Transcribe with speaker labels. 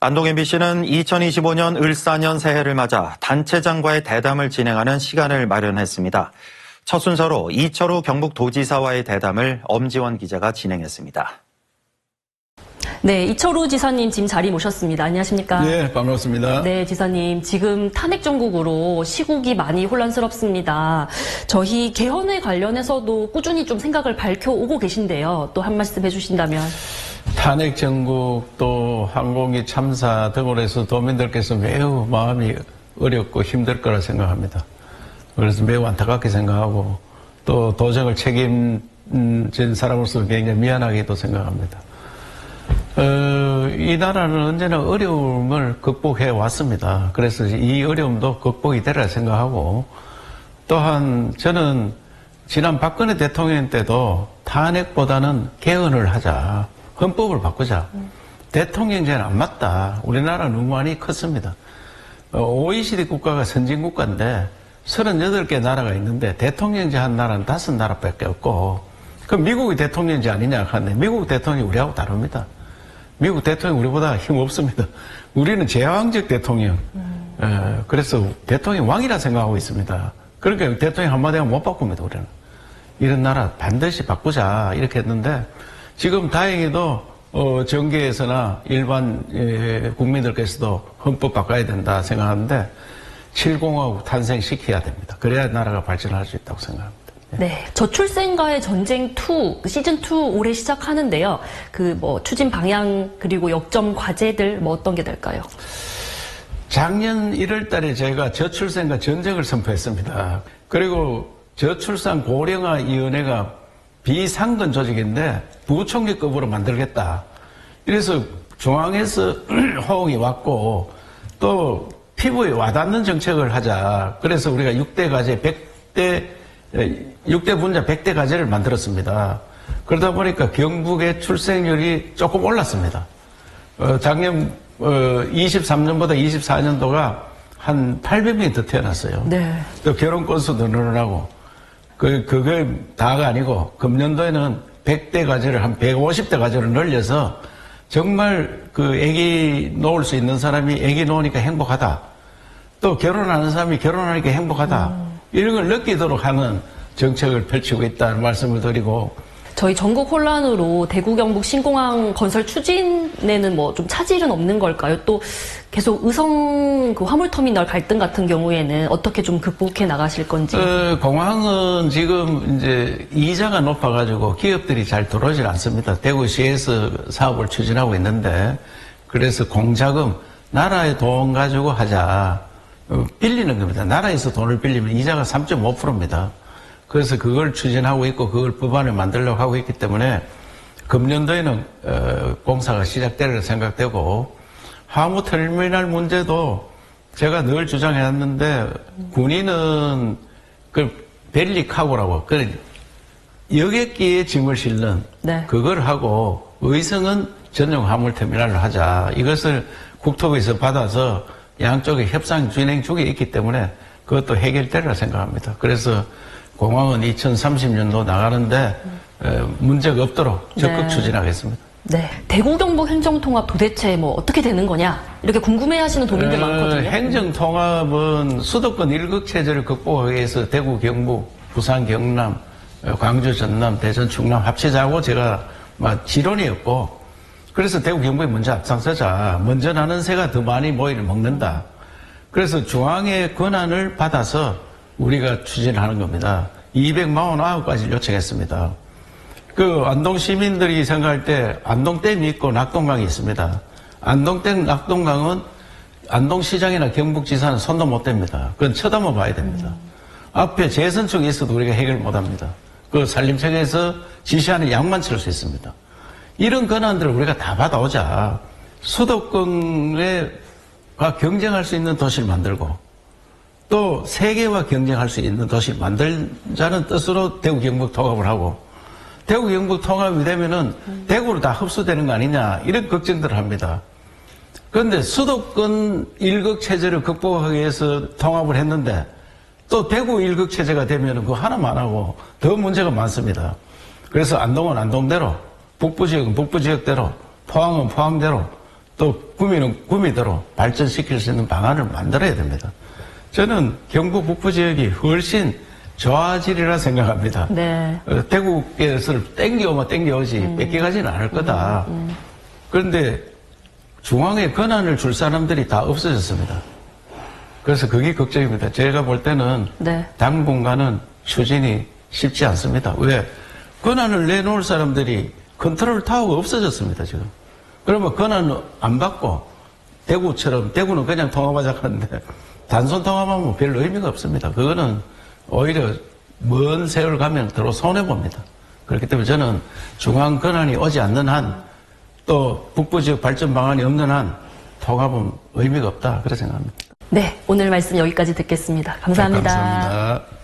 Speaker 1: 안동 MBC는 2025년 을사년 새해를 맞아 단체장과의 대담을 진행하는 시간을 마련했습니다. 첫 순서로 이철우 경북도지사와의 대담을 엄지원 기자가 진행했습니다.
Speaker 2: 네, 이철우 지사님 지금 자리 모셨습니다. 안녕하십니까?
Speaker 3: 네, 반갑습니다.
Speaker 2: 네, 지사님. 지금 탄핵 정국으로 시국이 많이 혼란스럽습니다. 저희 개헌에 관련해서도 꾸준히 좀 생각을 밝혀오고 계신데요. 또 한 말씀 해주신다면.
Speaker 3: 탄핵 정국 또 항공기 참사 등으로 해서 도민들께서 매우 마음이 어렵고 힘들 거라 생각합니다. 그래서 매우 안타깝게 생각하고 또 도정을 책임진 사람으로서 굉장히 미안하게도 생각합니다. 이 나라는 언제나 어려움을 극복해 왔습니다. 그래서 이 어려움도 극복이 되리라 생각하고, 또한 저는 지난 박근혜 대통령 때도 탄핵보다는 개헌을 하자, 헌법을 바꾸자. 대통령제는 안 맞다. 우리나라는 너무 많이 컸습니다. OECD 국가가 선진국가인데 38개 나라가 있는데 대통령제 한 나라는 5나라밖에 없고, 그럼 미국이 대통령제 아니냐 하는데 미국 대통령이 우리하고 다릅니다. 미국 대통령 우리보다 힘 없습니다. 우리는 제왕적 대통령. 그래서 대통령 왕이라 생각하고 있습니다. 그러니까 대통령 한마디 하면 못 바꿉니다, 우리는. 이런 나라 반드시 바꾸자, 이렇게 했는데, 지금 다행히도, 정계에서나 일반 국민들께서도 헌법 바꿔야 된다 생각하는데, 7공화국 탄생시켜야 됩니다. 그래야 나라가 발전할 수 있다고 생각합니다.
Speaker 2: 네, 저출생과의 전쟁 2, 시즌 2 올해 시작하는데요. 추진 방향, 그리고 역점 과제들, 어떤 게 될까요?
Speaker 3: 작년 1월 달에 저희가 저출생과 전쟁을 선포했습니다. 그리고 저출산 고령화위원회가 비상근 조직인데 부총리급으로 만들겠다. 이래서 중앙에서 호응이 왔고, 또 피부에 와닿는 정책을 하자. 그래서 우리가 6대 과제 6대 분자 100대 과제를 만들었습니다. 그러다 보니까 경북의 출생률이 조금 올랐습니다. 작년 23년보다 24년도가 한 800명이 더 태어났어요.
Speaker 2: 네.
Speaker 3: 또 결혼 건수도 늘어나고, 그게 다가 아니고 금년도에는 100대 과제를 한 150대 과제를 늘려서 정말 아기 놓을 수 있는 사람이 아기 놓으니까 행복하다. 또 결혼하는 사람이 결혼하니까 행복하다. 이런 걸 느끼도록 하는 정책을 펼치고 있다는 말씀을 드리고,
Speaker 2: 저희 전국 혼란으로 대구 경북 신공항 건설 추진에는 좀 차질은 없는 걸까요? 또 계속 의성 화물터미널 갈등 같은 경우에는 어떻게 좀 극복해 나가실 건지.
Speaker 3: 공항은 지금 이제 이자가 높아가지고 기업들이 잘 들어오질 않습니다. 대구시에서 사업을 추진하고 있는데, 그래서 공자금, 나라의 돈 가지고 하자. 빌리는 겁니다. 나라에서 돈을 빌리면 이자가 3.5%입니다. 그래서 그걸 추진하고 있고 그걸 법안을 만들려고 하고 있기 때문에 금년도에는 공사가 시작될 생각되고, 화물터미널 문제도 제가 늘 주장해왔는데, 군인은 벨리카고라고 여객기에 짐을 실는,
Speaker 2: 네.
Speaker 3: 그걸 하고, 의성은 전용 화물터미널을 하자. 이것을 국토부에서 받아서 양쪽에 협상 진행 중에 있기 때문에 그것도 해결되리라 생각합니다. 그래서 공항은 2030년도 나가는데 문제가 없도록 적극 추진하겠습니다.
Speaker 2: 네. 대구 경북 행정통합 도대체 어떻게 되는 거냐, 이렇게 궁금해하시는 도민들 많거든요.
Speaker 3: 행정통합은 수도권 일극체제를 극복하기 위해서 대구, 경북, 부산, 경남, 광주, 전남, 대전, 충남 합치자고 제가 지론이었고, 그래서 대구, 경북이 먼저 앞장서자. 먼저 나는 새가 더 많이 모이를 먹는다. 그래서 중앙의 권한을 받아서 우리가 추진하는 겁니다. 249가지를 요청했습니다. 안동 시민들이 생각할 때 안동댐이 있고 낙동강이 있습니다. 안동댐, 낙동강은 안동시장이나 경북지사는 손도 못 댑니다. 그건 쳐다만 봐야 됩니다. 앞에 재선축이 있어도 우리가 해결 못 합니다. 산림청에서 지시하는 약만 칠 수 있습니다. 이런 권한들을 우리가 다 받아오자. 수도권과 경쟁할 수 있는 도시를 만들고, 또 세계와 경쟁할 수 있는 도시를 만들자는 뜻으로 대구 경북 통합을 하고, 대구 경북 통합이 되면은 대구로 다 흡수되는 거 아니냐, 이런 걱정들을 합니다. 그런데 수도권 일극 체제를 극복하기 위해서 통합을 했는데, 또 대구 일극 체제가 되면은 그거 하나만 하고 더 문제가 많습니다. 그래서 안동은 안동대로, 북부지역은 북부지역대로, 포항은 포항대로, 또 또 구미는 구미대로 발전시킬 수 있는 방안을 만들어야 됩니다. 저는 경북 북부 지역이 훨씬 좋아지리라 생각합니다.
Speaker 2: 네.
Speaker 3: 대구에서 땡겨오면 땡겨오지 뺏겨가지는 않을 거다. 그런데 중앙에 권한을 줄 사람들이 다 없어졌습니다. 그래서 그게 걱정입니다. 제가 볼 때는
Speaker 2: 네.
Speaker 3: 당분간은 추진이 쉽지 않습니다. 왜? 권한을 내놓을 사람들이 컨트롤 타워가 없어졌습니다, 지금. 그러면 권한을 안 받고 대구처럼, 대구는 그냥 통합하자 하는데 단순 통합하면 별 의미가 없습니다. 그거는 오히려 먼 세월 가면 더러 손해봅니다. 그렇기 때문에 저는 중앙 권한이 오지 않는 한 또 북부 지역 발전 방안이 없는 한 통합은 의미가 없다. 그렇게 생각합니다.
Speaker 2: 네, 오늘 말씀 여기까지 듣겠습니다. 감사합니다.
Speaker 3: 감사합니다.